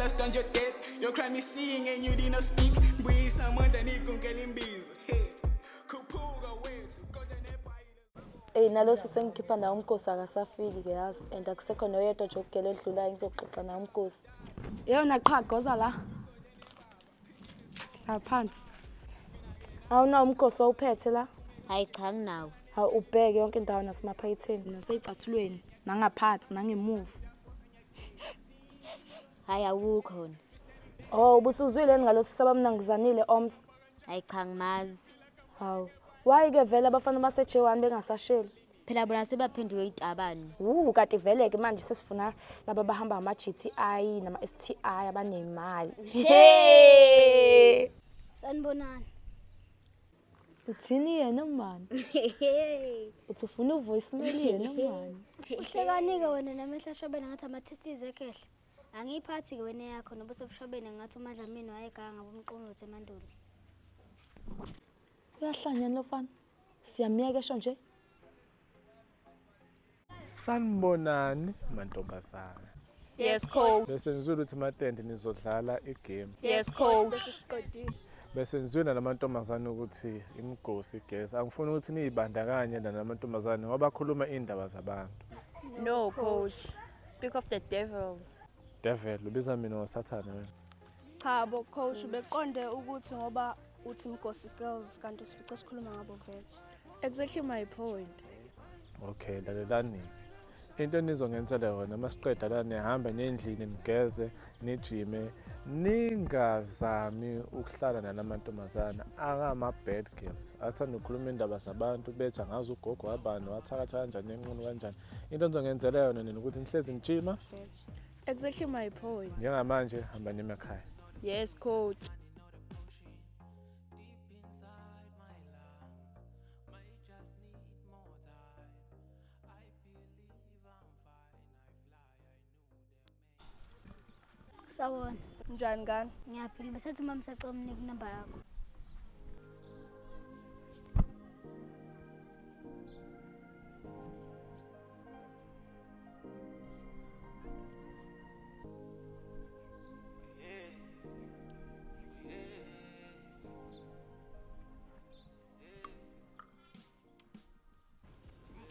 I stand your death. Your crime is seeing and you did not speak. Breathe someone that need to get in bees. Kupuga ways, because nalo sisengikhipha nawo umkhosi akasafiki ke yazi and akusekho noyedwa nje okugela odlulayo ngizoxoxa nawo umkhosi. Yena qha goza la. La phansi. Awunawo umkhosi owuphethe la? Hayi cha nginawo. Ha ubheke yonke indawo nasemaphayitheni Naseyicathulweni, nangaphansi, nangemuva. Hayi awukho khona. Oh ubusuzwile ngalo sisabamnangizanile oms. Hayi cha ngimazi. Hawu. Why ke vele abafana baseJ1 bengasasheli? Phela bona sebaphenduke itabani. Kanti vele ke manje sesifuna laba bahamba ama GTI nama STI abanemali. Hey! Sanibonani. Uthini yena mani? Uthi ufuna uvoicemail yena mani? Uhlekanike wena namehla shobene ngathi ama-testes ekehle. Angiyiphathi ke wena yakho nobusobushobene ngathi uMadlamini wayeganga bomqongqothe emandulo. Uyahlanya lofana. Siyamiyeka esho nje. Sanibonani mantombazana. Yes coach. Bese ngizwile ukuthi matende nizodlala igame. Yes coach. Bese ngizwile namantombazana ukuthi imgosi igesi. Angifuni ukuthi nizibandakanye namantombazana ngoba bakhuluma indaba zabantu. No coach. Speak of the devils. Devil ubiza mina ngoSathane wena. Cha bo coach beqonde ukuthi ngoba uthi imgosi girls kanti sifice sikhuluma ngabo vele. Exactly my point. Okay, lalelani. Into nizongenzela yona masiqeda la nihamba nendlini nigeze, nijime, ningazami ukuhlala nalamantombazana angama bad girls. Athanda ukukhuluma indaba zabantu betha ngazi ugogo wabani wathakatha kanjani enqunu kanjani. Into nizongenzela yona nina ukuthi nihlezi nijima. Exactly my point. Njengamanje hamba nime ekhaya. Yes coach. Sawona. Njani ngani? Ngiyaphila besathi mama sacela umnike inamba yakho.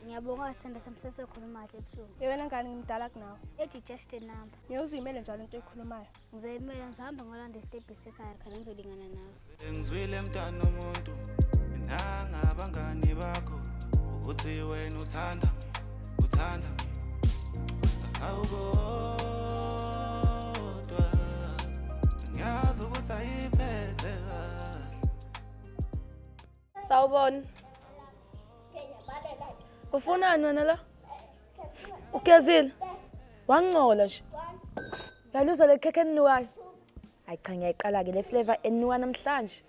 Ngiyabonga Thanda samsese khuluma kahle ebusuku. Yena ngani ngimdala kunawe? Ethi just a number. Ngiyozimela njalo into ekhulumayo. Ngizayimela ngihamba ngolanda step esekhaya khona ngizolingana nawe. ngizwile mntana umuntu nangabangani bakho ukuthi wena uthanda awukodwa ngiyazi ukuthi ayiphethe kahle. Sawubona. Ufunani wena la? Ugezile? Wangcola nje. Yaluza le khekhe enukayo. Hayi cha ngiyayiqala ke le flavor enuka namhlanje.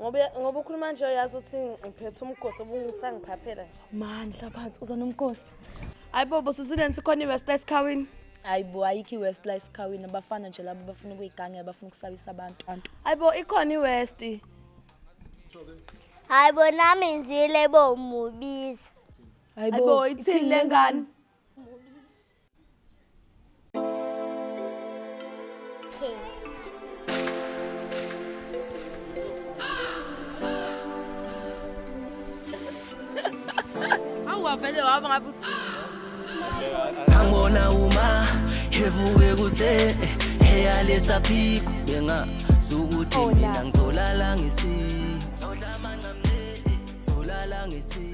Ngoba ukhuluma nje uyazi ukuthi ngiphethe umgosi obungisangiphaphela. Mandla phansi uza nomkhosi. Ayibo sizuleni sikhona iWestlife Khawini. Hayibo ayikho iWestlife Khawini abafana nje labo abafuna ukuyiganga abafuna ukusabisa abantu. Ayibo ikhona iWest. Hayibo nami ngizwile bomubisi. Ayibo ithini lengane? Awuvele waba ngabe uthi Angibona uma evuke kuse eyalesa phiko benga zokuthi mina ngizolala ngisi ngizodla amancane ngizolala ngisi